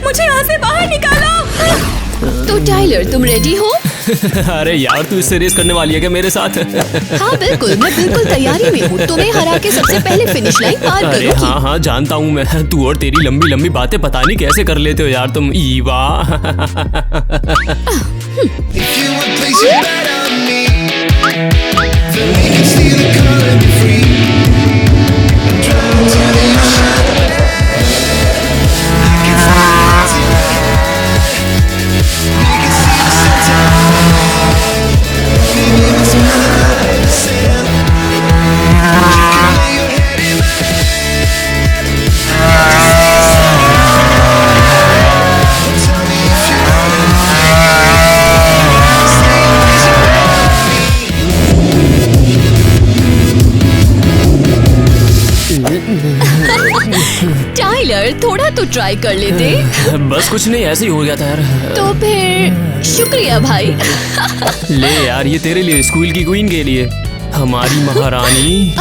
मुझे यहाँ से बाहर निकालो। तो टाइलर, तुम रेडी हो? अरे यार, तू इससे रेस करने वाली है क्या मेरे साथ? हाँ बिल्कुल, मैं बिल्कुल तैयारी में हूँ। तुम्हें हरा के सबसे पहले फिनिश लाइन पार अरे करूंगी। हाँ, जानता हूँ मैं। तू और तेरी लंबी लंबी बातें पता नहीं कैसे कर लेते हो यार तुम। ईवा। टाइलर, थोड़ा तो ट्राई कर लेते। बस कुछ नहीं, ऐसे ही हो गया था यार। तो फिर शुक्रिया भाई। ले यार, ये तेरे लिए, स्कूल की क्वीन के लिए, हमारी महारानी।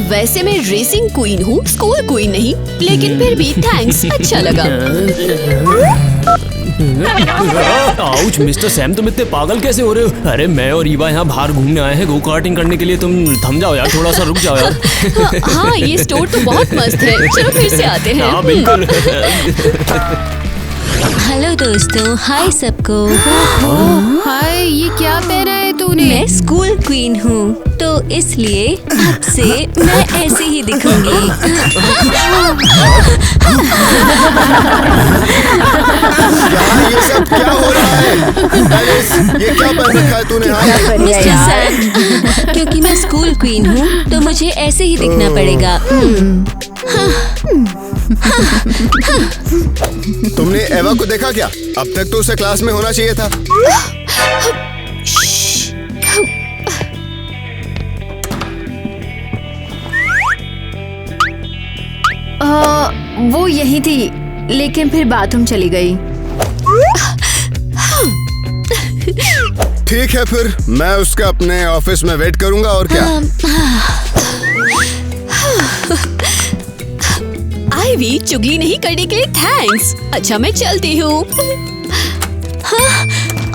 वैसे मैं रेसिंग क्वीन हूँ, स्कूल क्वीन नहीं, लेकिन फिर भी थैंक्स, अच्छा लगा। आउच मिस्टर सैम, तुम इतने पागल कैसे हो रहे हो? अरे मैं और ईवा यहाँ बाहर घूमने आए हैं, गो कार्टिंग करने के लिए। तुम थम जाओ यार, थोड़ा सा रुक जाओ यार। हाँ, ये स्टोर तो बहुत मस्त है। चलो फिर से आते हैं। हाँ बिल्कुल। हेलो दोस्तों, हाय सबको। हाय, ये क्या पहना है तूने? मैं स्कूल क्वीन हूँ, तो इसलिए अब से मैं ऐसे ही दिखूंगी। ये सब क्या हो रहा है? एलिस, ये क्या पहन रखा है तूने? मिस्टर सैम, क्योंकि मैं स्कूल क्वीन हूँ, तो मुझे ऐसे ही दिखना पड़ेगा। तुमने एवा को देखा क्या? अब तक तो उसे क्लास में होना चाहिए था। वो यही थी, लेकिन फिर बाथरूम चली गई। ठीक है, फिर मैं उसका अपने ऑफिस में वेट करूंगा, और क्या। आईवी, चुगली नहीं करने के लिए थैंक्स। अच्छा, मैं चलती हूँ।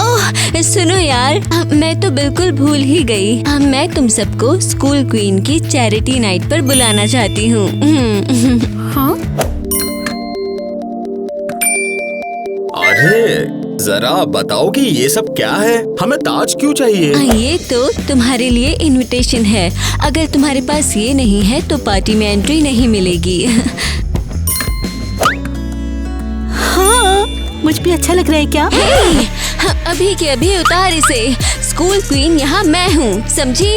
ओह सुनो यार, मैं तो बिल्कुल भूल ही गई। मैं तुम सबको स्कूल क्वीन की चैरिटी नाइट पर बुलाना चाहती हूँ। हाँ? अरे जरा बताओ कि ये सब क्या है? हमें ताज क्यों चाहिए? ये तो तुम्हारे लिए इनविटेशन है। अगर तुम्हारे पास ये नहीं है तो पार्टी में एंट्री नहीं मिलेगी। हाँ, मुझ पे अच्छा लग रहा है क्या? हे, अभी के अभी उतार इसे। स्कूल क्वीन यहाँ मैं हूँ, समझी?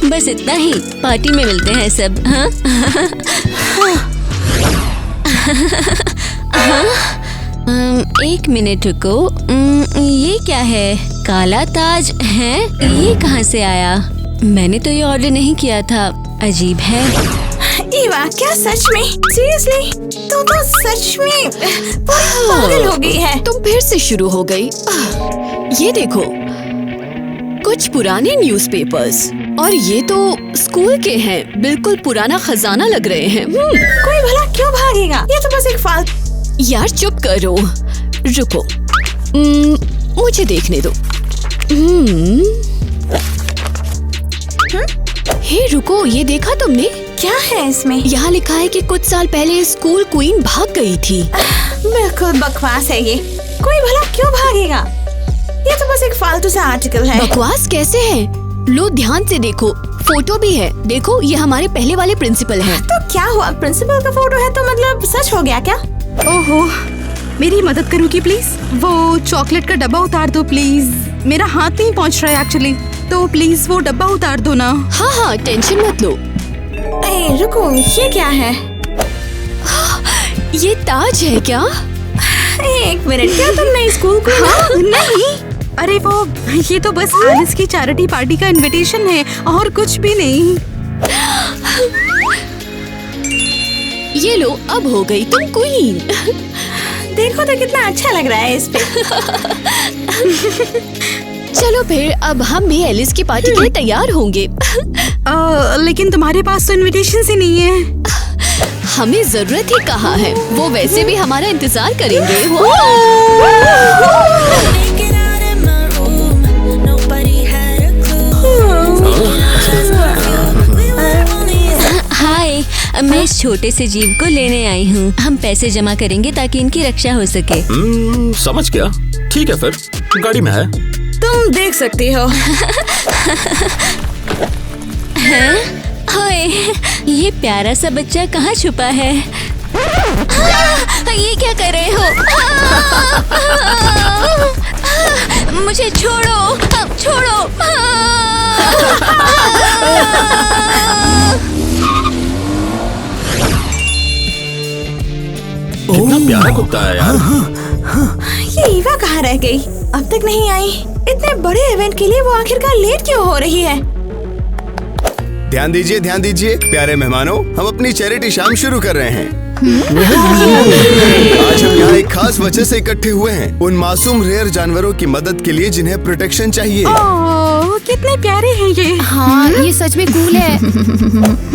बस इतना ही, पार्टी में मिलते हैं सब। हाँ? एक मिनट रुको। ये क्या है? काला ताज है? ये कहाँ से आया? मैंने तो ये ऑर्डर नहीं किया था। अजीब है। ईवा, क्या सच में? सीरियसली? तू तो सच में पागल हो गई है। तुम फिर से शुरू हो गई। ये देखो, कुछ पुराने न्यूज़पेपर्स, और ये तो स्कूल के हैं। बिल्कुल पुराना खजाना लग रहे हैं। कोई भला क्यों भागेगा? ये तो बस एक फालतू। यार चुप करो, रुको, मुझे देखने दो। हे रुको, ये देखा तुमने? क्या है इसमें? यहाँ लिखा है कि कुछ साल पहले स्कूल क्वीन भाग गई थी। बिल्कुल बकवास है ये। कोई भला क्यों भागेगा? ये तो बस एक फालतू सा आर्टिकल है। बकवास कैसे है? लो ध्यान से देखो, फोटो भी है। देखो, ये हमारे पहले वाले प्रिंसिपल हैं। तो क्या हुआ? प्रिंसिपल का फोटो है तो मतलब सच हो गया क्या? ओहो, मेरी मदद करोगी प्लीज? वो चॉकलेट का डब्बा उतार दो प्लीज। मेरा हाथ नहीं पहुंच रहा है एक्चुअली, तो प्लीज वो डब्बा उतार दो ना। हाँ हाँ, टेंशन मत लो। रुको, ये क्या है? ये ताज है क्या? एक मिनट, क्या तुम नई स्कूल को? हाँ, नहीं, अरे वो ये तो बस एलिस की चैरिटी पार्टी का इनविटेशन है और कुछ भी नहीं। ये लो, अब हो गई तुम क्वीन। देखो तो कितना अच्छा लग रहा है इस पे। चलो फिर, अब हम भी एलिस की पार्टी के लिए तैयार होंगे। लेकिन तुम्हारे पास तो इनविटेशन ही नहीं है। हमें जरूरत ही कहाँ है, वो वैसे भी हमारा इंतजार करेंगे। हाय, मैं इस छोटे से जीव को लेने आई हूँ। हम पैसे जमा करेंगे ताकि इनकी रक्षा हो सके। समझ गया। ठीक है फिर, गाड़ी में है। तुम देख सकती हो। हाय, ये प्यारा सा बच्चा कहाँ छुपा है? ये क्या कर रहे हो? मुझे छोड़ो, छोड़ो। कितना प्यारा कुत्ता है यार। ये ईवा कहाँ रह गई? अब तक नहीं आई। इतने बड़े इवेंट के लिए वो आखिरकार लेट क्यों हो रही है? ध्यान दीजिए प्यारे मेहमानों, हम अपनी चैरिटी शाम शुरू कर रहे हैं। आज हम यहाँ एक खास वजह से इकट्ठे हुए हैं, उन मासूम रेयर जानवरों की मदद के लिए जिन्हें प्रोटेक्शन चाहिए। ओह, कितने प्यारे हैं ये। हाँ, ये सच में कूल है।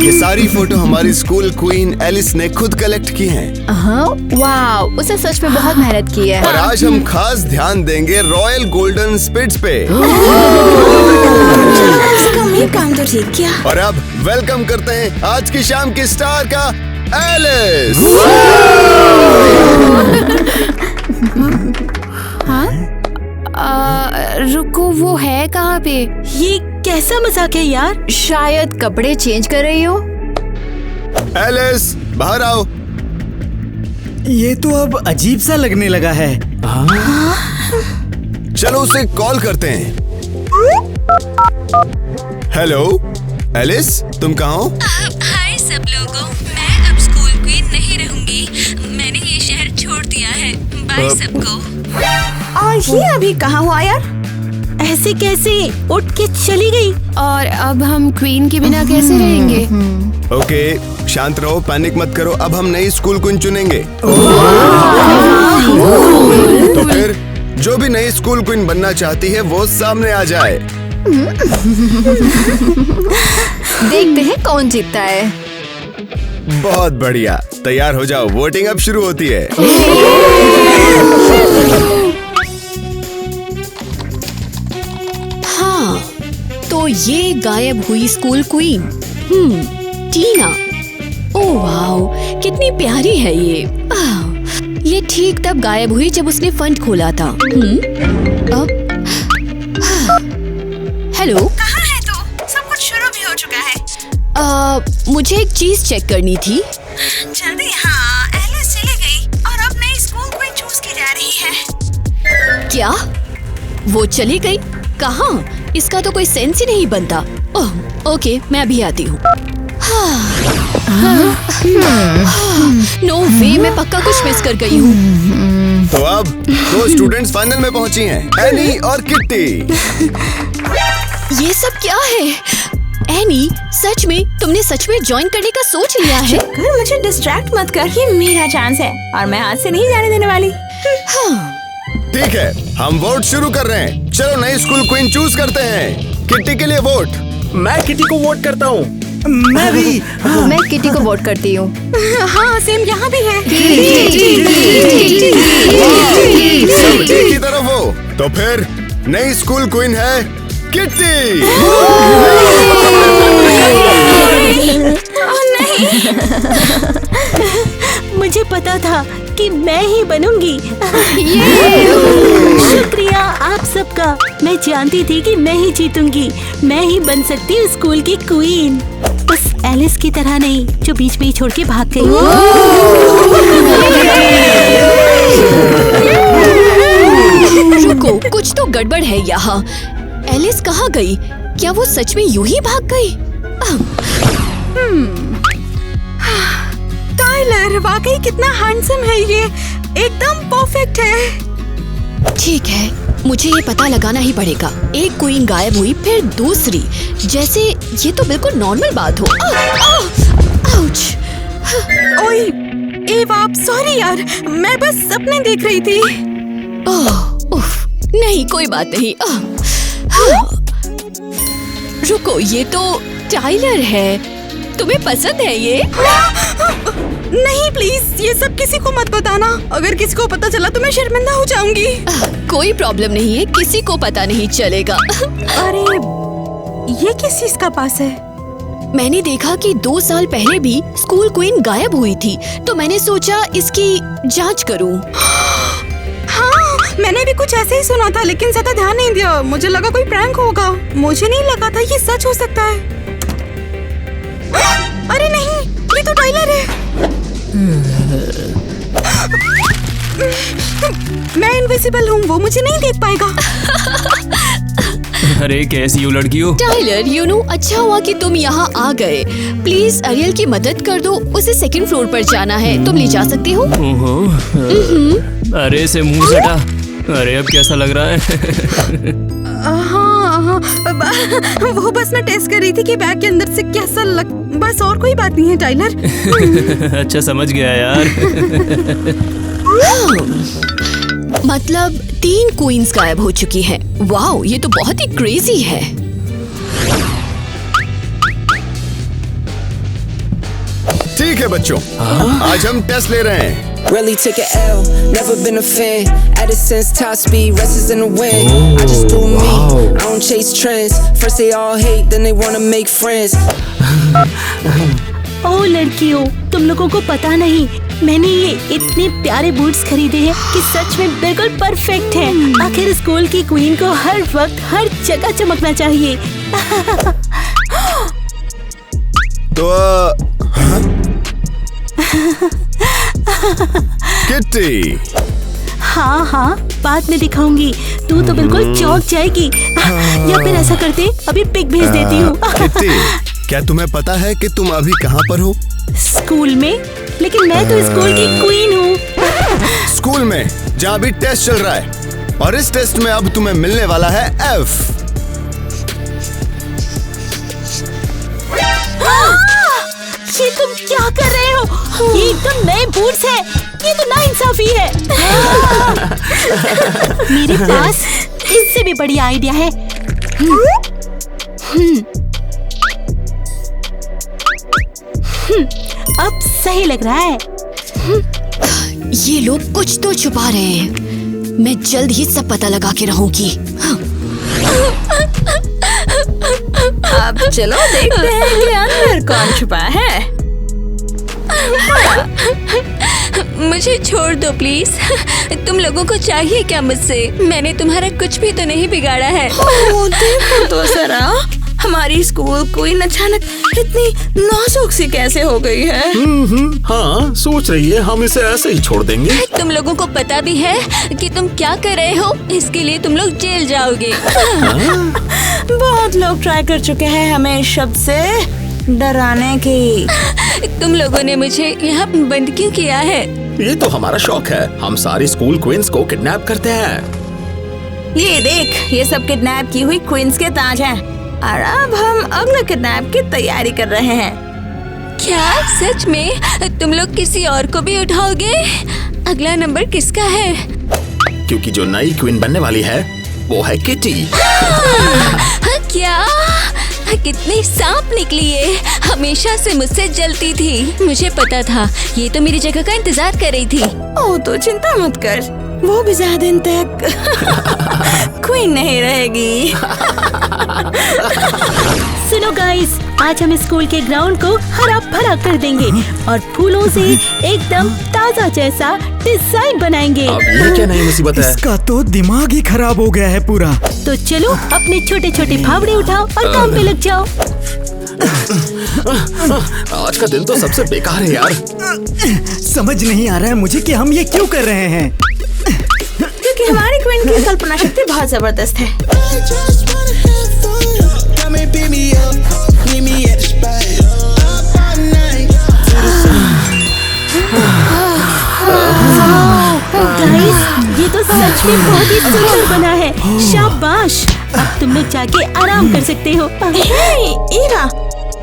ये सारी फोटो हमारी स्कूल क्वीन एलिस ने खुद कलेक्ट की हैं। हाँ, वाह, उसने सच में बहुत मेहनत की है। और आज हम खास ध्यान देंगे रॉयल गोल्डन स्पिट्स पे। ये काम तो ठीक किया। और अब वेलकम करते हैं आज की शाम की स्टार का एलिस। रुको, वो है कहाँ पे? ये कैसा मजाक है यार? शायद कपड़े चेंज कर रही हो। एलिस, बाहर आओ। ये तो अब अजीब सा लगने लगा है। चलो उसे कॉल करते हैं। हेलो एलिस, तुम कहाँ हो? हाय सब लोगों, मैं अब स्कूल क्वीन नहीं रहूंगी। मैंने ये शहर छोड़ दिया है। बाय सबको। और ये अभी कहाँ हुआ यार? ऐसे कैसे उठ के चली गई? और अब हम क्वीन के बिना कैसे रहेंगे? ओके, शांत रहो, पैनिक मत करो। अब हम नई स्कूल क्वीन चुनेंगे। तो फिर जो भी नई स्कूल क्वीन बनना चाहती है वो सामने आ जाए। देखते हैं कौन जीतता है। बहुत बढ़िया, तैयार हो जाओ, वोटिंग अब शुरू होती है। हाँ, तो ये गायब हुई स्कूल क्वीन टीना। ओह वाओ, कितनी प्यारी है ये। ये ठीक तब गायब हुई जब उसने फंड खोला था। अब हेलो, कहाँ है तू? सब कुछ शुरू भी हो चुका है। मुझे एक चीज चेक करनी थी। जल्दी। हाँ, एलिस चली गई और अब नई स्कूल क्वीन चूज की जा रही है। क्या वो चली गई? कहाँ? इसका तो कोई सेंस ही नहीं बनता। ओह, ओके, मैं अभी आती हूँ। नो वे, मैं पक्का कुछ मिस कर गई हूँ। तो अब दो स्टूडेंट्स फाइनल में पहुंची हैं, एनी और किट्टी। ये सब क्या है? एनी, सच में तुमने सच में ज्वाइन करने का सोच लिया है? कर मुझे डिस्ट्रैक्ट मत कर, ये मेरा चांस है और मैं हाथ से नहीं जाने देने वाली। हाँ, ठीक है, हम वोट शुरू कर रहे हैं। चलो नई स्कूल क्वीन चूज करते हैं। किट्टी के लिए वोट। मैं किटी को वोट करता हूँ। मैं भी। मैं किटी को वोट करती हूँ। हाँ, सेम यहाँ भी है। सब एक ही तरफ हो। तो फिर नई स्कूल क्वीन है किट्टी। मुझे पता था कि मैं ही बनूंगी। शुक्रिया आप सबका। मैं जानती थी कि मैं ही जीतूंगी। मैं ही बन सकती हूँ स्कूल की क्वीन, बस एलिस की तरह नहीं जो बीच में ही छोड़ के भाग गई। रुको, कुछ तो गड़बड़ है यहाँ। एलिस कहाँ गई? क्या वो सच में यूं ही भाग गई? टाइलर वाकई कितना हैंडसम है ये, एकदम परफेक्ट है। ठीक है, मुझे ये पता लगाना ही पड़ेगा। एक क्वीन गायब हुई, फिर दूसरी, जैसे ये तो बिल्कुल नॉर्मल बात हो। आउच! ओए, एवा, सॉरी यार, मैं बस सपने देख रही थी। उफ, नहीं, कोई बात नहीं। रुको, ये तो टाइलर है। तुम्हें पसंद है ये? नहीं प्लीज, ये सब किसी को मत बताना। अगर किसी को पता चला तो मैं शर्मिंदा हो जाऊंगी। कोई प्रॉब्लम नहीं है, किसी को पता नहीं चलेगा। अरे ये किस चीज का पास है? मैंने देखा कि 2 साल पहले भी स्कूल क्वीन गायब हुई थी, तो मैंने सोचा इसकी जांच करूं। हाँ, मैंने भी कुछ ऐसे ही सुना था, लेकिन ज्यादा ध्यान नहीं दिया। मुझे लगा कोई प्रैंक होगा, मुझे नहीं लगा था ये सच हो सकता है। अरे नहीं, ये तो टाइलर है। मैं इनविजिबल हूँ, वो मुझे नहीं देख पाएगा। अरे कैसी हो लड़की हो? टाइलर, यू नो, अच्छा हुआ कि तुम यहाँ आ गए। प्लीज अरियल की मदद कर दो, उसे 2nd फ्लोर पर जाना है। तुम ले जा सकती हो? ओहो, अरे से मुंह सटा। अरे अब कैसा लग रहा है? हाँ, वो बस मैं टेस्ट कर रही थी कि बैग के अंदर से कैसा लग, बस और कोई बात नहीं है टाइलर। अच्छा समझ गया यार। मतलब 3 क्वींस गायब हो चुकी हैं। वाओ, ये तो बहुत ही क्रेजी है। ठीक है बच्चों, आज हम टेस्ट ले रहे हैं। Really took an L, never been a fan. Ever since top speed, restless in the wind. I just do me, I don't chase trends. First they all hate, then they wanna make friends. ओ लड़कियों, तुम लोगों को पता नहीं, मैंने ये इतने प्यारे बूट्स खरीदे हैं कि सच में बिल्कुल परफेक्ट हैं। आखिर स्कूल की क्वीन को हर वक्त हर जगह चमकना चाहिए। तो किट्टी। हाँ हाँ, बाद में दिखाऊंगी। तू तो बिल्कुल चौंक जाएगी। या फिर ऐसा करते, अभी पिक भेज देती हूँ। किट्टी, क्या तुम्हें पता है कि तुम अभी कहाँ पर हो? स्कूल में, लेकिन मैं तो स्कूल की क्वीन हूँ। स्कूल में, जहाँ अभी टेस्ट चल रहा है, और इस टेस्ट में अब तुम्हें मिलने वाला है F। ये तुम क्या कर रहे हो? ये एकदम नए बूट्स हैं। ये तो नाइंसाफी है। मेरे पास इससे भी बढ़िया आइडिया है। अब सही लग रहा है। ये लोग कुछ तो छुपा रहे हैं। मैं जल्द ही सब पता लगा के रहूंगी। अब चलो देखते हैं कि अंदर कौन छुपा है। मुझे छोड़ दो प्लीज। तुम लोगों को चाहिए क्या मुझसे? मैंने तुम्हारा कुछ भी तो नहीं बिगाड़ा है। देखो तो जरा, हमारी स्कूल क्वीन अचानक इतनी नाजुक सी कैसे हो गई है? हाँ, सोच रही है हम इसे ऐसे ही छोड़ देंगे। तुम लोगों को पता भी है कि तुम क्या कर रहे हो? इसके लिए तुम लोग जेल जाओगे। बहुत लोग ट्राई कर चुके हैं हमें इस शब्द से डराने की। तुम लोगों ने मुझे यहाँ बंद क्यों किया है? ये तो हमारा शौक है, हम सारी स्कूल क्वींस को किडनैप करते हैं। ये देख, ये सब किडनैप की हुई क्वींस के ताज हैं, और अब हम अगले किडनैप की तैयारी कर रहे हैं। क्या सच में तुम लोग किसी और को भी उठाओगे? अगला नंबर किसका है? क्योंकि जो नई क्वीन बनने वाली है वो है किटी। क्या? कितनी सांप निकली है। हमेशा से मुझसे जलती थी। मुझे पता था ये तो मेरी जगह का इंतजार कर रही थी। ओ तो चिंता मत कर, वो भी ज्यादा दिन तक क्वीन नहीं रहेगी। सुनो गाइस, आज हम स्कूल के ग्राउंड को हरा भरा कर देंगे और फूलों से एकदम ताजा जैसा डिजाइन बनाएंगे। अब ये क्या नई मुसीबत है? इसका तो दिमाग ही खराब हो गया है पूरा। तो चलो अपने छोटे छोटे फावड़े उठाओ और काम पे लग जाओ। आज का दिन तो सबसे बेकार है यार। समझ नहीं आ रहा है मुझे कि हम ये क्यों कर रहे हैं। क्योंकि हमारी क्वीन की कल्पना शक्ति बहुत जबरदस्त है। गाइस, ये तो सच में बहुत ही सुंदर बना है। शाबाश, अब तुम लोग जाके आराम कर सकते हो। ईवा,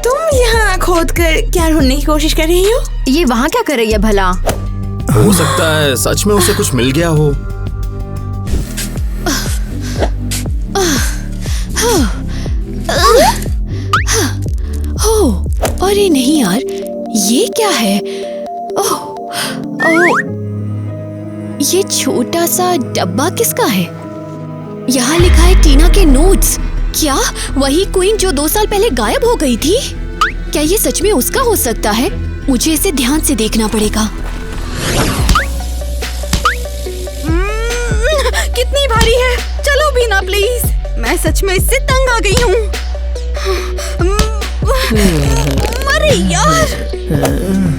तुम यहाँ खोद कर क्या ढूंढने की कोशिश कर रही हो? ये वहाँ क्या कर रही है भला? हो सकता है सच में उसे कुछ मिल गया हो। अरे नहीं यार, ये क्या है? ओह, ये छोटा सा डब्बा किसका है? यहाँ लिखा है टीना के नोट्स। क्या वही क्वीन जो 2 साल पहले गायब हो गई थी? क्या ये सच में उसका हो सकता है? मुझे इसे ध्यान से देखना पड़ेगा। कितनी भारी है, चलो बीना प्लीज, मैं सच में इससे तंग आ गई हूँ। अरे यार,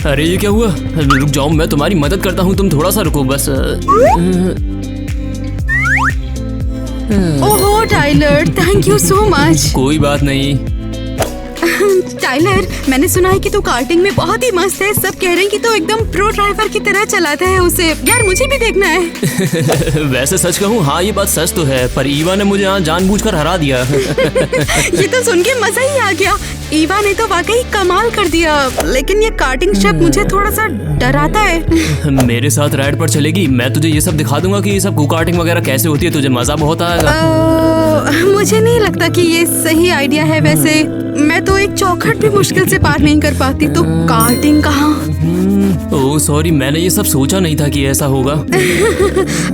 अरे ये क्या हुआ? रुक जाओ, मैं तुम्हारी मदद करता हूँ, तुम थोड़ा सा रुको बस। ओहो Tyler, thank you so much. कोई बात नहीं। टाइलर, मैंने सुना है कि तू कार्टिंग में बहुत ही मस्त है। सब कह रहे हैं कि तू एकदम प्रो ड्राइवर की तरह चलाता है उसे। यार मुझे भी देखना है। वैसे सच कहूँ, हाँ ये बात सच तो है, पर ईवा ने मुझे यहाँ जानबूझकर हरा दिया। ये तो सुन के मजा ही आ गया। ईवा ने तो वाकई कमाल कर दिया, लेकिन ये कार्टिंग शब्द मुझे थोड़ा सा डराता है। मेरे साथ राइड पर चलेगी, मैं तुझे ये सब दिखा दूंगा कि ये सब कार्टिंग वगैरह कैसे होती है, तुझे मजा बहुत आएगा। मुझे नहीं लगता कि ये सही आइडिया है। वैसे मैं तो एक चौखट भी मुश्किल से पार नहीं कर पाती, तो कार्टिंग कहाँ? ओह सॉरी, मैंने ये सब सोचा नहीं था कि ऐसा होगा।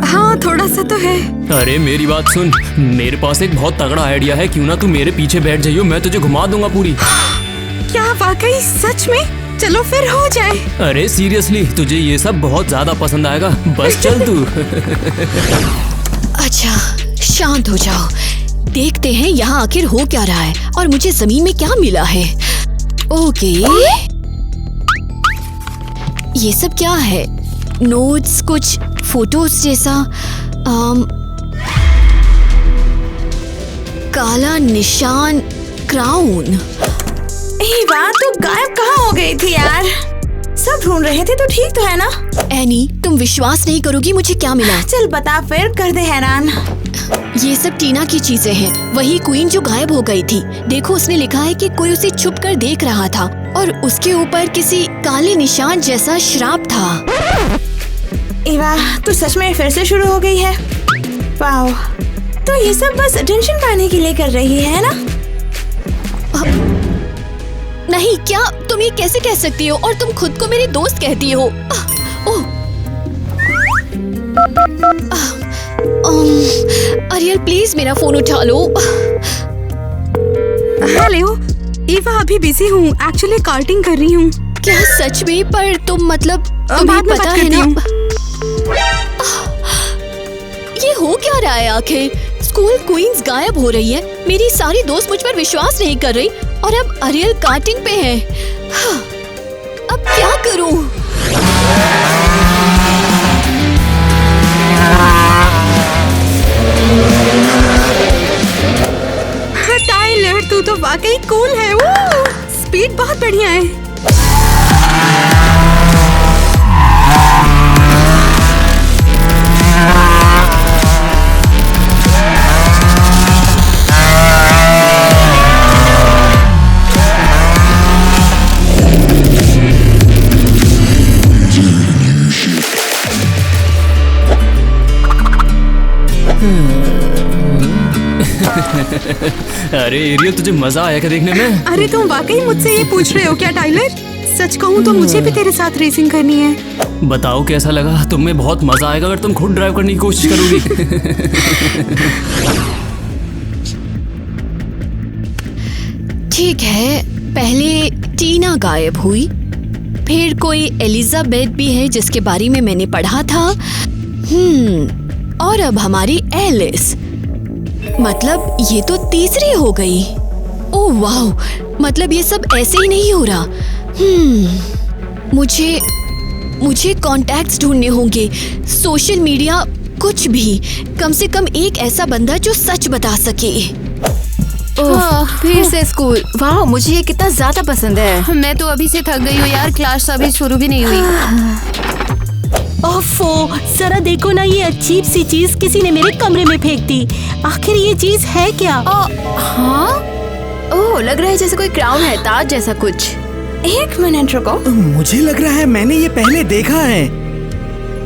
हाँ थोड़ा सा तो है। अरे मेरी बात सुन, मेरे पास एक बहुत तगड़ा आइडिया है, क्यों ना तू मेरे पीछे बैठ जाइयो, मैं तुझे घुमा दूंगा पूरी। क्या वाकई सच में? चलो फिर हो जाए। अरे सीरियसली, तुझे ये सब बहुत ज्यादा पसंद आएगा, बस चल तू। अच्छा शांत हो जाओ, देखते हैं यहाँ आखिर हो क्या रहा है और मुझे जमीन में क्या मिला है। ओके, ये सब क्या है? नोट्स, कुछ फोटोज जैसा। काला निशान, क्राउन। ईवा, तू गायब कहाँ हो गई थी यार? सब ढूंढ रहे थे, तो ठीक तो है ना? एनी, तुम विश्वास नहीं करोगी मुझे क्या मिला। चल बता फिर, कर दे हैरान। ये सब टीना की चीजें हैं, वही क्वीन जो गायब हो गई थी। देखो, उसने लिखा है कि कोई उसे छुप कर देख रहा था और उसके ऊपर किसी काले निशान जैसा श्राप था। ईवा, तू सच में फिर से शुरू हो गई है? वाओ, तो ये सब बस अटेंशन पाने के लिए कर रही है ना? नहीं, क्या तुम ये कैसे कह सकती हो? और तुम खुद को मेरी दोस्त कहती हो। अरियल प्लीज मेरा फोन उठा लो। हेलो ईवा, अभी बिजी हूँ, एक्चुअली कार्टिंग कर रही हूँ। क्या सच में? पर तुम मतलब तुम्हें बाद में पता बात है ना? करती ये हो क्या रहा है आखिर? स्कूल क्वींस गायब हो रही है, मेरी सारी दोस्त मुझ पर विश्वास नहीं कर रही और अब अरियल कार्टिंग पे है। अब क्या करूं? टाइलर, तू तो वाकई कूल है। स्पीड बहुत बढ़िया है। अरे एरियल, तुझे मजा आया क्या देखने में? अरे तुम वाकई मुझसे ये पूछ रहे हो क्या टाइलर? सच कहूँ तो मुझे भी तेरे साथ रेसिंग करनी है। बताओ कैसा लगा? तुम्हें बहुत मजा आएगा अगर तुम खुद ड्राइव करने की कोशिश करोगी। ठीक है, पहले टीना गायब हुई, फिर कोई एलिजाबेथ भी है जिसके बारे में मैंने पढ़ा था। और अब हमारी एलिस, मतलब ये तो तीसरी हो गई। ओह वाह, मतलब ये सब ऐसे ही नहीं हो रहा। मुझे कॉन्टैक्ट्स ढूंढने होंगे, सोशल मीडिया, कुछ भी। कम से कम एक ऐसा बंदा जो सच बता सके। फिर से स्कूल। वाह, मुझे ये कितना ज्यादा पसंद है। मैं तो अभी से थक गई हूँ यार, क्लास अभी शुरू भी नहीं हुई। ओफो, जरा देखो ना, ये अजीब सी चीज किसी ने मेरे कमरे में फेंक दी। आखिर ये चीज है क्या? हाँ, ओह लग रहा है जैसे कोई क्राउन है, ताज जैसा कुछ। एक मिनट रुको, मुझे लग रहा है मैंने ये पहले देखा है।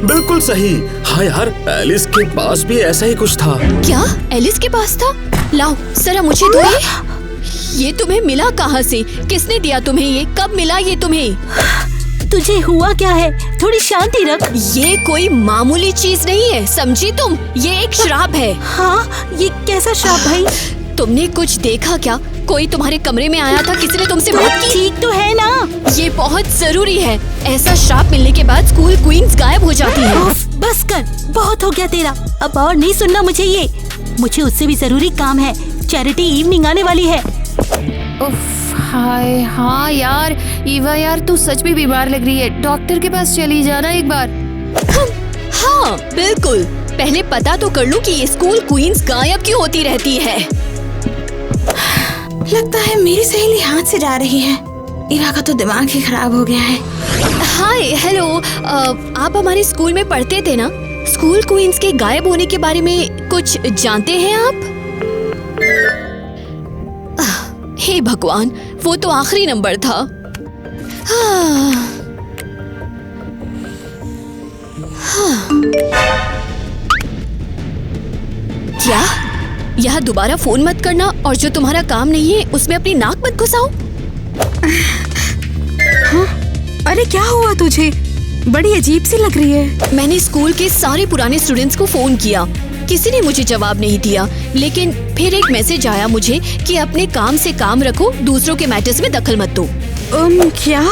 बिल्कुल सही। हाँ यार, एलिस के पास भी ऐसा ही कुछ था। क्या एलिस के पास था? लाओ जरा मुझे दो ये तुम्हें मिला कहाँ से? किसने दिया तुम्हें ये? कब मिला ये तुम्हें? तुझे हुआ क्या है? थोड़ी शांति रख। ये कोई मामूली चीज नहीं है, समझी तुम? ये एक श्राप है। हाँ, ये कैसा श्राप भाई? तुमने कुछ देखा क्या? कोई तुम्हारे कमरे में आया था? किसी ने तुमसे बात की? ठीक तो है ना? ये बहुत जरूरी है। ऐसा श्राप मिलने के बाद स्कूल क्वींस गायब हो जाती है। उफ, बस कर, बहुत हो गया तेरा। अब और नहीं सुनना मुझे ये। मुझे उससे भी जरूरी काम है। चैरिटी इवनिंग आने वाली है। उफ, हाय हाँ यार, ईवा यार तू सच में बीमार लग रही है। डॉक्टर के पास चली जाना एक बार। हाँ बिल्कुल, पहले पता तो कर लूं कि ये स्कूल क्वींस गायब क्यों होती रहती है। लगता है मेरी सहेली हाथ से जा रही है। ईवा का तो दिमाग ही खराब हो गया है। हाय हेलो, आप हमारे स्कूल में पढ़ते थे ना? स्कूल क्वींस के गायब होने के बारे में कुछ जानते हैं आप? हे भगवान, वो तो आखिरी नंबर था। क्या? यहाँ दोबारा फोन मत करना, और जो तुम्हारा काम नहीं है उसमें अपनी नाक मत घुसाओ। हाँ? अरे क्या हुआ तुझे? बड़ी अजीब सी लग रही है। मैंने स्कूल के सारे पुराने स्टूडेंट्स को फोन किया, किसी ने मुझे जवाब नहीं दिया। लेकिन फिर एक मैसेज आया मुझे कि अपने काम से काम रखो, दूसरों के मैटर्स में दखल मत दो। क्या?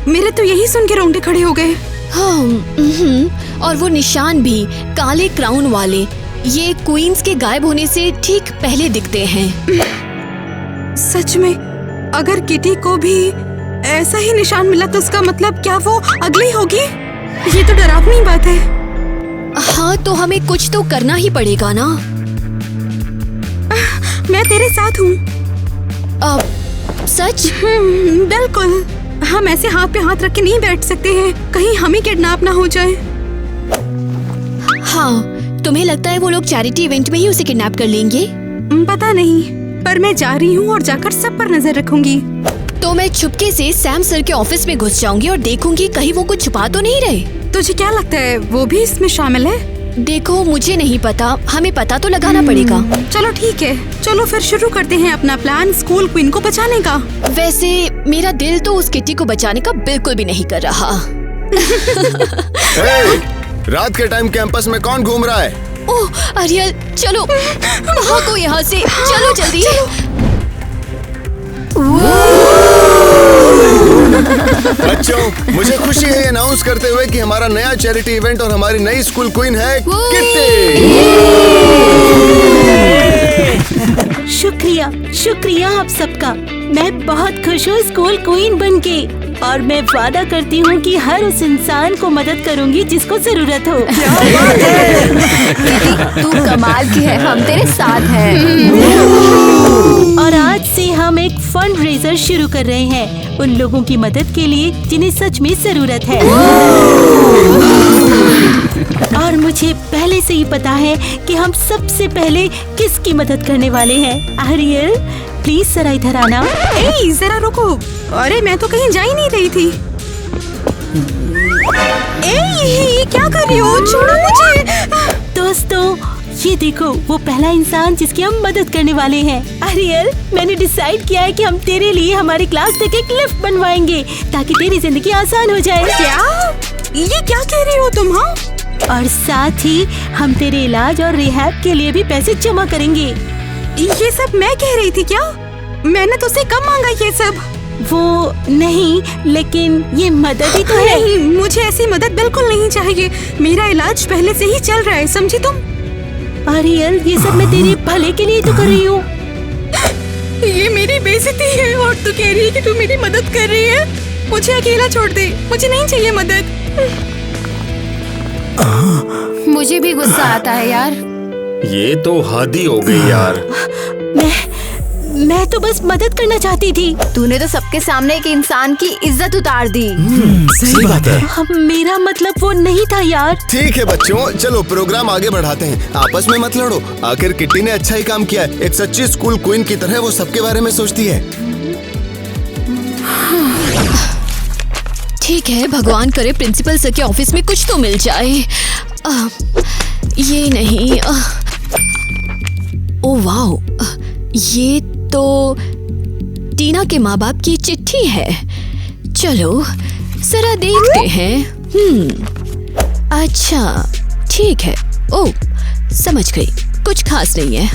मेरे तो यही सुन के रोंगटे खड़े हो गए। हाँ, और वो निशान भी काले क्राउन वाले, ये क्वींस के गायब होने से ठीक पहले दिखते हैं। सच में? अगर किटी को भी ऐसा ही निशान मिला तो उसका मतलब क्या वो अगली होगी? ये तो डरावनी बात है। हाँ, तो हमें कुछ तो करना ही पड़ेगा ना। मैं तेरे साथ हूँ। सच? बिल्कुल। हम ऐसे हाथ पे हाथ रख के नहीं बैठ सकते हैं, कहीं हमें किडनैप ना हो जाए। हाँ, तुम्हें लगता है वो लोग चैरिटी इवेंट में ही उसे किडनैप कर लेंगे? पता नहीं, पर मैं जा रही हूँ और जाकर सब पर नजर रखूंगी। तो मैं चुपके से सैम सर के ऑफिस में घुस जाऊंगी और देखूंगी कहीं वो कुछ छुपा तो नहीं रहे। तुझे क्या लगता है वो भी इसमें शामिल है? देखो, मुझे नहीं पता, हमें पता तो लगाना पड़ेगा। चलो ठीक है, चलो फिर शुरू करते हैं अपना प्लान स्कूल क्वीन को बचाने का। वैसे मेरा दिल तो उस किटी को बचाने का बिल्कुल भी नहीं कर रहा। रात के टाइम कैंपस में कौन घूम रहा है? ओह अरियल, चलो भागो यहाँ से, चलो जल्दी। बच्चों, मुझे खुशी है अनाउंस करते हुए कि हमारा नया चैरिटी इवेंट और हमारी नई स्कूल क्वीन है किट्टी। शुक्रिया, शुक्रिया आप सबका। मैं बहुत खुश हूँ स्कूल क्वीन बनके, और मैं वादा करती हूँ कि हर उस इंसान को मदद करूँगी जिसको जरूरत हो। तू कमाल की है, हम तेरे साथ हैं। और आज से हम एक फंड रेजर शुरू कर रहे हैं उन लोगों की मदद के लिए जिन्हें सच में जरूरत है। और मुझे पहले से ही पता है कि हम सबसे पहले किसकी मदद करने वाले हैं। आरियल, प्लीज जरा इधर आना। जरा रुको, अरे मैं तो कहीं जा ही नहीं रही थी। ये क्या कर रही हो? छोड़ो मुझे। दोस्तों, ये देखो वो पहला इंसान जिसकी हम मदद करने वाले हैं। आरियल, मैंने डिसाइड किया है कि हम तेरे लिए हमारी क्लास तक एक लिफ्ट बनवाएंगे ताकि तेरी जिंदगी आसान हो जाए। क्या? ये क्या कह रही हो तुम? हाँ, और साथ ही हम तेरे इलाज और रिहैब के लिए भी पैसे जमा करेंगे। ये सब मैं कह रही थी क्या? मैंने तुझसे कब मांगा ये सब? वो नहीं, लेकिन ये मदद ही तो है। नहीं, मुझे ऐसी मदद बिल्कुल नहीं चाहिए। मेरा इलाज पहले से ही चल रहा है, समझी तुम? आरियल, ये सब मैं तेरे भले के लिए तो कर रही हूँ। ये मेरी बेइज्जती है और तू कह रही है कि तू मेरी मदद कर रही है। मुझे अकेला छोड़ दे, मुझे नहीं चाहिए मदद। मुझे भी गुस्सा आता है यार। ये तो हद ही हो गई यार। मैं तो बस मदद करना चाहती थी। तूने तो सबके सामने एक इंसान की इज्जत उतार दी। सही बात है। मेरा मतलब वो नहीं था यार। ठीक है बच्चों, चलो प्रोग्राम आगे बढ़ाते हैं। आपस में मत लड़ो। आखिर किट्टी ने अच्छा ही काम किया है। एक सच्ची स्कूल क्वीन की तरह वो सबके बारे में सोचती है। ठीक है, भगवान करे प्रिंसिपल सर के ऑफिस में कुछ तो मिल जाए। ये नहीं। ओ वाओ, ये तो टीना के माँ बाप की चिट्ठी है। चलो जरा देखते हैं। अच्छा ठीक है। ओ समझ गई, कुछ खास नहीं है।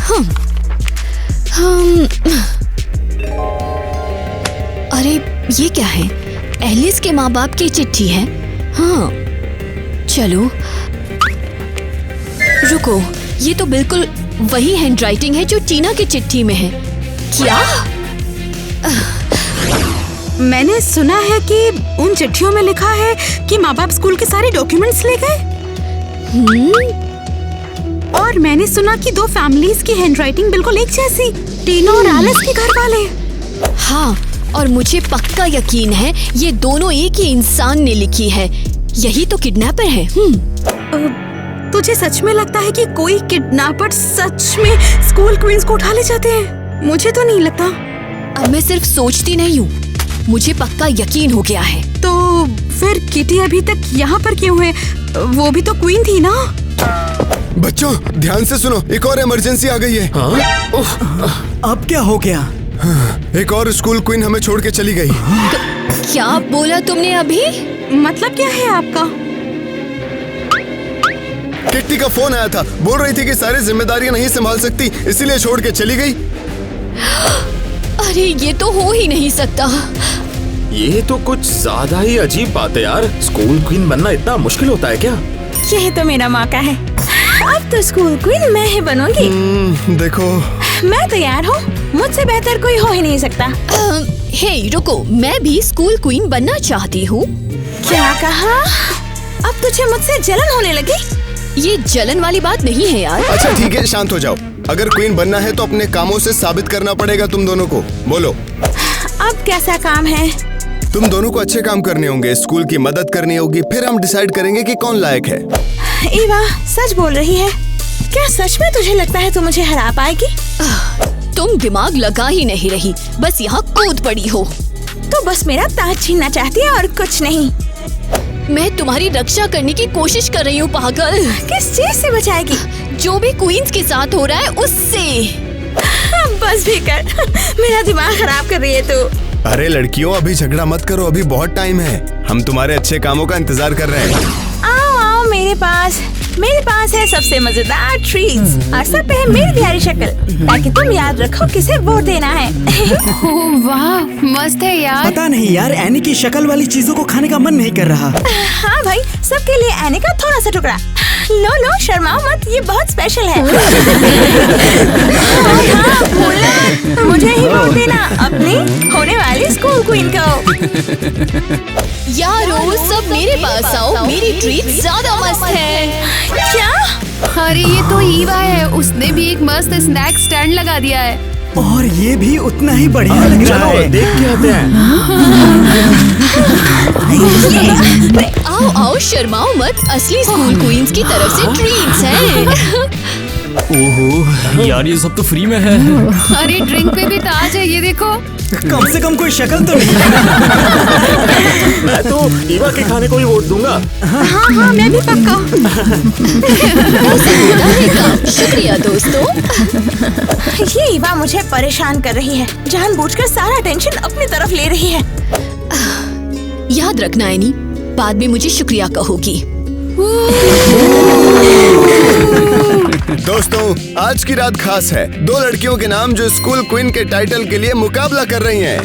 अरे ये क्या है? एलिस के माँ बाप की चिट्ठी है। हाँ चलो रुको, ये तो बिल्कुल वही हैंडराइटिंग है जो टीना की चिट्ठी में है। क्या? मैंने सुना है कि उन चिट्ठियों में लिखा है कि माँ बाप स्कूल के सारे डॉक्यूमेंट्स ले गए। और मैंने सुना कि दो फैमिलीज की हैंडराइटिंग बिल्कुल एक जैसी, टीना और एलिस के घर वाले। हाँ, और मुझे पक्का यकीन है ये दोनों एक ही इंसान ने लिखी है। यही तो किडनैपर है। तुझे सच में लगता है कि कोई किडनैपर सच में स्कूल क्वींस को उठा ले जाते हैं? मुझे तो नहीं लगता। अब मैं सिर्फ सोचती नहीं हूँ, मुझे पक्का यकीन हो गया है। तो फिर किटी अभी तक यहाँ पर क्यों है? वो भी तो क्वीन थी ना? बच्चों ध्यान से सुनो, एक और इमरजेंसी आ गई है। अब क्या हो गया? एक और स्कूल क्वीन हमें छोड़ के चली गई। क्या बोला तुमने अभी? मतलब क्या है आपका? किट्टी का फोन आया था, बोल रही थी कि सारी जिम्मेदारियां नहीं संभाल सकती, इसीलिए छोड़ के चली गई। अरे ये तो हो ही नहीं सकता। ये तो कुछ ज्यादा ही अजीब बात है यार। स्कूल क्वीन बनना इतना मुश्किल होता है क्या? यही तो मेरा मौका है। अब तो स्कूल क्वीन मैं ही बनूंगी। देखो मैं तैयार हूँ, मुझसे बेहतर कोई हो ही नहीं सकता। हे रुको, मैं भी स्कूल क्वीन बनना चाहती हूँ। क्या कहा? अब तुझे मुझसे जलन होने लगी? ये जलन वाली बात नहीं है यार। अच्छा ठीक है, शांत हो जाओ। अगर क्वीन बनना है तो अपने कामों से साबित करना पड़ेगा तुम दोनों को। बोलो अब कैसा काम है? तुम दोनों को अच्छे काम करने होंगे, स्कूल की मदद करनी होगी, फिर हम डिसाइड करेंगे कि कौन लायक है। ईवा सच बोल रही है? क्या सच में तुझे लगता है तू मुझे हरा पाएगी? तुम दिमाग लगा ही नहीं रही, बस यहाँ कूद पड़ी हो। तो बस मेरा ताज छीनना चाहती है और कुछ नहीं। मैं तुम्हारी रक्षा करने की कोशिश कर रही हूँ पागल। किस चीज से बचाएगी? जो भी क्वींस के साथ हो रहा है उससे। बस भी कर, मेरा दिमाग खराब कर रही है तू। अरे लड़कियों अभी झगड़ा मत करो, अभी बहुत टाइम है। हम तुम्हारे अच्छे कामों का इंतजार कर रहे हैं। आओ आओ मेरे पास है सबसे मजेदार ट्रीट्स और सब पे है मेरी प्यारी शक्ल, ताकि तुम याद रखो किसे वोट देना है। ओह वाह मस्त है यार। पता नहीं यार, एनी की शक्ल वाली चीजों को खाने का मन नहीं कर रहा। हाँ भाई, सबके लिए एनी का थोड़ा सा टुकड़ा। लो शर्माओ मत, ये बहुत स्पेशल है। हाँ, भूलना मुझे ही वोट देना अपनी होने वाली स्कूल क्वीन को। यारो सब मेरे पास आओ, मेरी ट्रीट ज्यादा मस्त है। क्या? अरे ये तो ईवा है, उसने भी एक मस्त स्नैक स्टैंड लगा दिया है। और ये भी उतना ही बढ़िया लग रहा है। देख के आते हैं। आओ आओ शर्माओ मत, असली स्कूल क्वींस की तरफ से ट्रीट्स हैं। ओहो यार, ये सब तो फ्री में है। अरे ड्रिंक पे भी ताज है, ये देखो। कम से कम कोई शक्ल तो नहीं है। मैं तो ईवा के खाने को ही वोट दूंगा। हाँ मैं भी पक्का। शुक्रिया दोस्तों। ये ईवा मुझे परेशान कर रही है, जानबूझकर सारा टेंशन अपनी तरफ ले रही है। याद रखना एनी, बाद में मुझे शुक्रिया कहोगी। दोस्तों आज की रात खास है। दो लड़कियों के नाम जो स्कूल क्वीन के टाइटल के लिए मुकाबला कर रही हैं।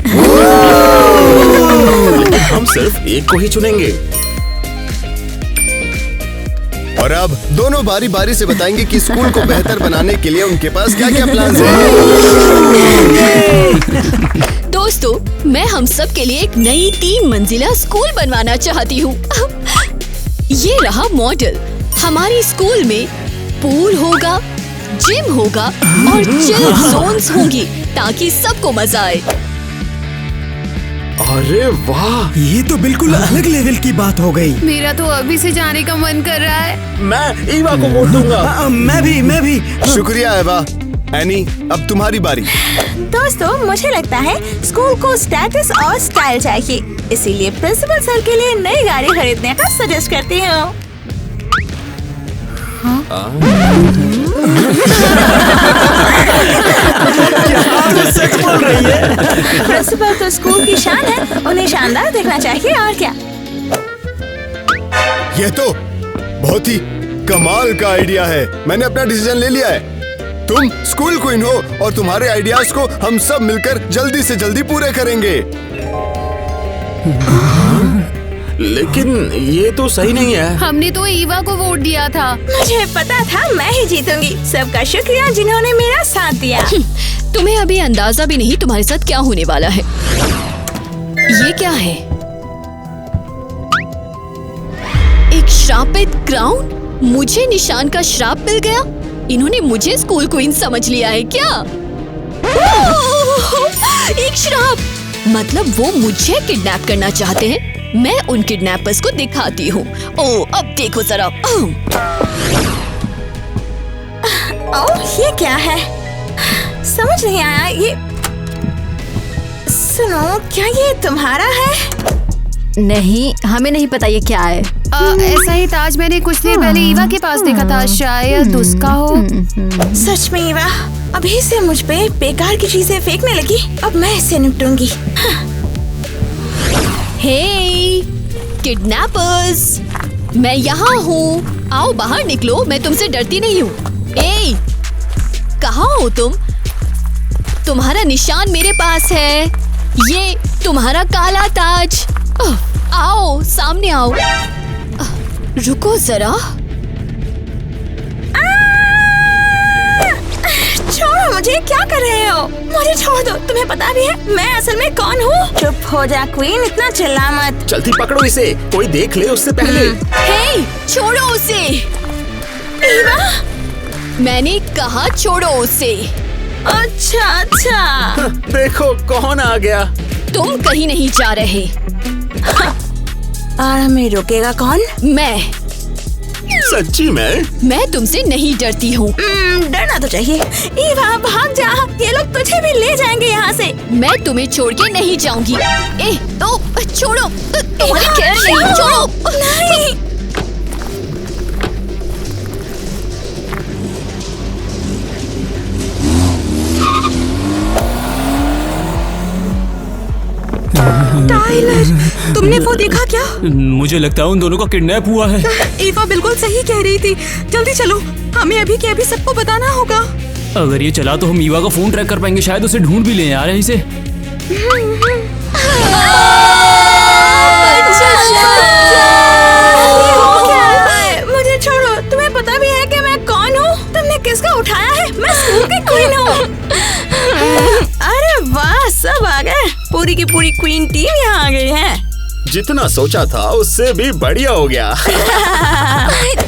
हम सिर्फ एक को ही चुनेंगे। और अब दोनों बारी बारी से बताएंगे कि स्कूल को बेहतर बनाने के लिए उनके पास क्या क्या प्लान हैं। दोस्तों मैं हम सब के लिए एक नई 3 मंजिला स्कूल बनवाना चाहती हूँ। ये रहा मॉडल। हमारी स्कूल में पूल होगा, जिम होगा और चिल जोन्स होंगी, ताकि सबको मजा आए। अरे वाह, ये तो बिल्कुल अलग लेवल की बात हो गई। मेरा तो अभी से जाने का मन कर रहा है। मैं ईवा को वोट दूंगा। मैं भी। शुक्रिया एवा। एनी अब तुम्हारी बारी। दोस्तों मुझे लगता है स्कूल को स्टेटस और स्टाइल चाहिए, इसीलिए प्रिंसिपल सर के लिए नई गाड़ी खरीदने का सजेस्ट करती हूँ। सच बोल रही है। प्रिंसिपल तो स्कूल की शान है, उन्हें शानदार दिखना चाहिए और क्या। ये तो बहुत ही कमाल का आइडिया है। मैंने अपना डिसीजन ले लिया है। तुम स्कूल क्वीन हो और तुम्हारे आइडियाज को हम सब मिलकर जल्दी से जल्दी पूरे करेंगे। लेकिन ये तो सही नहीं है। हमने तो ईवा को वोट दिया था। मुझे पता था मैं ही जीतूंगी। सबका शुक्रिया जिन्होंने मेरा साथ दिया। तुम्हें अभी अंदाजा भी नहीं तुम्हारे साथ क्या होने वाला है। ये क्या है? एक श्रापित क्राउन? मुझे निशान का श्राप मिल गया। इन्होंने मुझे स्कूल क्वीन समझ लिया है क्या? एक श्राप, मतलब वो मुझे किडनैप करना चाहते हैं। मैं उन किडनैपर्स को दिखाती हूँ। ओह, अब देखो जरा। ओह, ये क्या है? समझ नहीं आया। ये सुनो, क्या ये तुम्हारा है? नहीं, हमें नहीं पता ये क्या है। ऐसा ही ताज मैंने कुछ देर पहले ईवा के पास देखा था। शायद उसका हो। सच में ईवा अभी से मुझ पे बेकार की चीजें फेंकने लगी। अब मैं इससे निपटूंगी। हे किडनैपर्स, मैं यहाँ हूँ। आओ बाहर निकलो, मैं तुमसे डरती नहीं हूँ। ए, कहाँ हो तुम? तुम्हारा निशान मेरे पास है। ये तुम्हारा काला ताज। आओ सामने आओ। रुको जरा। छोड़ो मुझे, क्या कर रहे हो? मुझे छोड़ दो। तुम्हें पता भी है मैं असल में कौन हूँ? चुप हो जा क्वीन, इतना चिल्ला मत। जल्दी पकड़ो इसे, कोई देख ले उससे पहले। हे, छोड़ो उसे। ईवा, मैंने कहा छोड़ो उसे। अच्छा। देखो कौन आ गया। तुम कहीं नहीं जा रहे। और हमें रोकेगा कौन? मैं। सच्ची में? मैं तुमसे नहीं डरती हूँ। डरना तो चाहिए। ईवा भाग जा, ये लोग तुझे भी ले जाएंगे यहाँ से। मैं तुम्हें छोड़ के नहीं जाऊंगी। छोड़ो, तुम्हारी खैर नहीं। छोड़ो। नहीं। टाइलर, तुमने वो देखा क्या? मुझे लगता है उन दोनों का किडनैप हुआ है। ईवा बिल्कुल सही कह रही थी। जल्दी चलो, हमें अभी के अभी सबको बताना होगा। अगर ये चला तो हम ईवा का फोन ट्रैक कर पाएंगे। शायद उसे ढूंढ भी ले यार यहीं से। मुझे छोड़ो। तुम्हें पता भी है कि मैं कौन हूँ? तुमने किसको उठाया है? मैं स्कूल की क्वीन हूँ। अरे वाह, सब आ गए। पूरी की पूरी क्वीन टीम यहाँ आ गई है। जितना सोचा था उससे भी बढ़िया हो गया।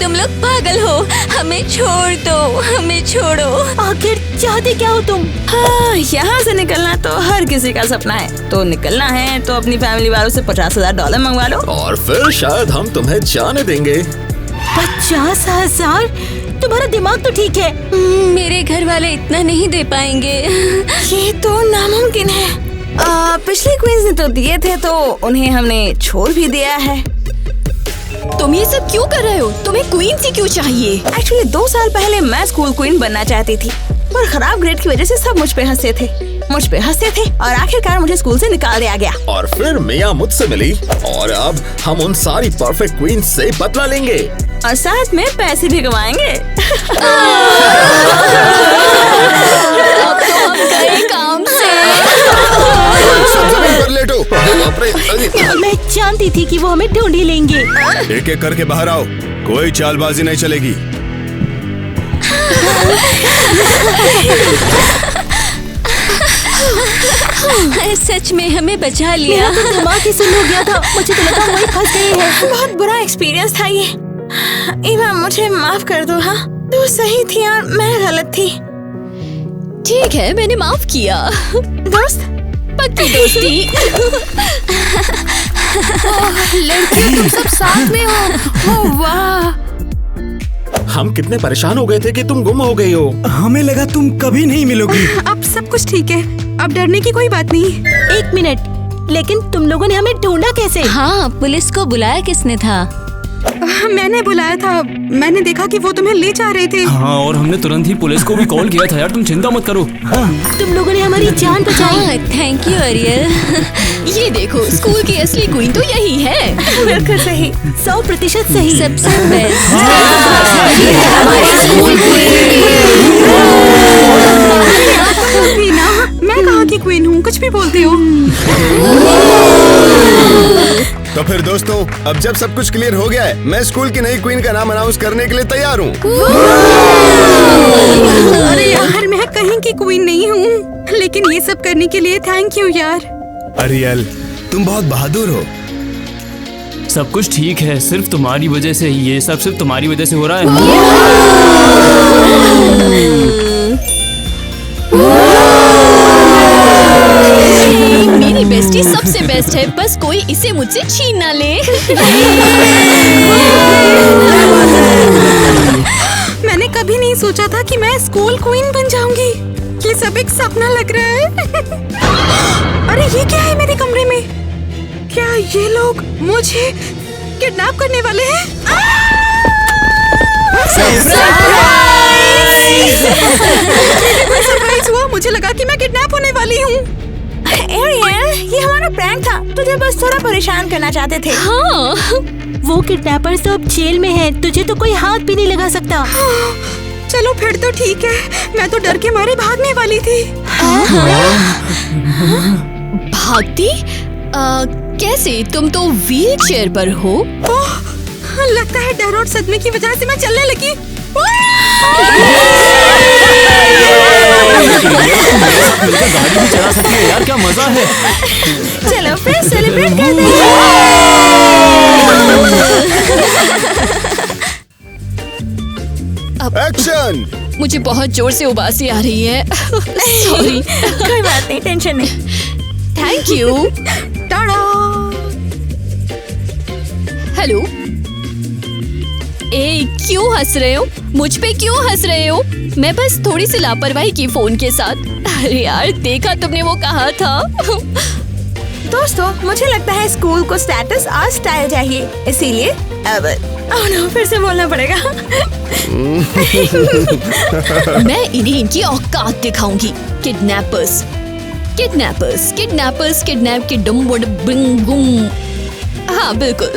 तुम लोग पागल हो। हमें छोड़ दो, हमें छोड़ो। आखिर चाहते क्या हो तुम? हाँ, यहाँ से निकलना तो हर किसी का सपना है। तो निकलना है तो अपनी फैमिली वालों से $50,000 मंगवा लो। और फिर शायद हम तुम्हें जाने देंगे। 50,000? तुम्हारा दिमाग तो ठीक है। मेरे घर वाले इतना नहीं दे पाएंगे। ये तो नामुमकिन है। पिछली क्वींस ने तो दिए थे, तो उन्हें हमने छोड़ भी दिया है। तुम ये सब क्यों कर रहे हो? तुम्हें क्वीन सी क्यों चाहिए? एक्चुअली 2 साल पहले मैं स्कूल क्वीन बनना चाहती थी, पर खराब ग्रेड की वजह से सब मुझ पे हंसते थे और आखिरकार मुझे स्कूल से निकाल दिया गया। और फिर मिया मुझसे मिली और अब हम उन सारी परफेक्ट क्वीन से बदला लेंगे और साथ में पैसे भी कमाएंगे। अब तो हम गए काम से। जमीन पर लेटो। मैं जानती थी कि वो हमें ढूंढ ही लेंगे। एक एक करके बाहर आओ, कोई चालबाजी नहीं चलेगी। सच में हमें बचा लिया। मेरा तो दिमाग ही सुन्न हो गया था। मुझे तो लगा वही फंस गए हैं। बहुत बुरा एक्सपीरियंस था ये। ईवा मुझे माफ कर दो। हाँ, तू सही थी और मैं गलत थी। ठीक है, मैंने माफ किया। दोस्त, पक्की दोस्ती। लड़कियों तुम सब साथ में हो। ओह वाह। हम कितने परेशान हो गए थे कि तुम गुम हो गई हो। हमें लगा तुम कभी नहीं मिलोगी। अब सब कुछ ठीक है, अब डरने की कोई बात नहीं। 1 मिनट, लेकिन तुम लोगों ने हमें ढूंढा कैसे? हाँ, पुलिस को बुलाया किसने था? मैंने बुलाया था। मैंने देखा कि वो तुम्हें ले जा रहे थे। हाँ, और हमने तुरंत ही पुलिस को भी कॉल किया था यार, तुम चिंता मत करो। तुम लोगों ने हमारी जान बचाई। Thank you Ariel. ये देखो, स्कूल की असली क्वीन तो यही है। बिल्कुल सही, 100% सही। सबसे बेस्ट। ना, मैं कहाँ की क्वीन हूँ, कुछ भी बोलते हो। तो फिर दोस्तों, अब जब सब कुछ क्लियर हो गया है, मैं स्कूल की नई क्वीन का नाम अनाउंस करने के लिए तैयार हूँ। अरे यार, मैं कहीं की क्वीन नहीं हूँ, लेकिन ये सब करने के लिए थैंक यू यार। अरियल, तुम बहुत बहादुर हो। सब कुछ ठीक है, सिर्फ तुम्हारी वजह से, ये सब सिर्फ तुम्हारी वजह से हो रहा है। मेरी बेस्टी सबसे बेस्ट है, बस कोई इसे मुझसे छीन ना ले। मैंने कभी नहीं सोचा था कि मैं स्कूल क्वीन बन जाऊंगी। ये सब एक सपना लग रहा है। अरे ये क्या है मेरे कमरे में? क्या ये लोग मुझे किडनैप करने वाले हैं? सरप्राइज हुआ, मुझे लगा कि मैं किडनैप होने वाली हूँ। एरियल, ये हमारा प्रैंक था, तुझे बस थोड़ा परेशान करना चाहते थे। हाँ, वो किडनैपर्स तो अब जेल में है, तुझे तो कोई हाथ भी नहीं लगा सकता। चलो फिर तो ठीक है, मैं तो डर के मारे भागने वाली थी। भागती? कैसे? तुम तो व्हील चेयर पर हो। ओह, लगता है डर और सदमे की वजह से मैं चलने लगी। गाड़ी भी चला सकती है यार, क्या मजा है। चलो फिर सेलिब्रेट करते हैं। एक्शन! मुझे बहुत जोर से उबासी आ रही है। सॉरी। कोई बात नहीं, टेंशन नहीं। Thank you. हेलो। ए, क्यों हंस रहे हो? मुझ पे क्यों हंस रहे हो? मैं बस थोड़ी सी लापरवाही की फोन के साथ। अरे यार, देखा तुमने वो कहा था। दोस्तों, मुझे लगता है स्कूल को स्टेटस और स्टाइल चाहिए, इसीलिए अब नो, फिर से बोलना पड़ेगा। मैं इन्हें इनकी औकात दिखाऊंगी। किडनैपर्स, किडनैपर्स, किडनैपर्स, किडनैप के डुम बुड बिंग गुम। हाँ बिल्कुल।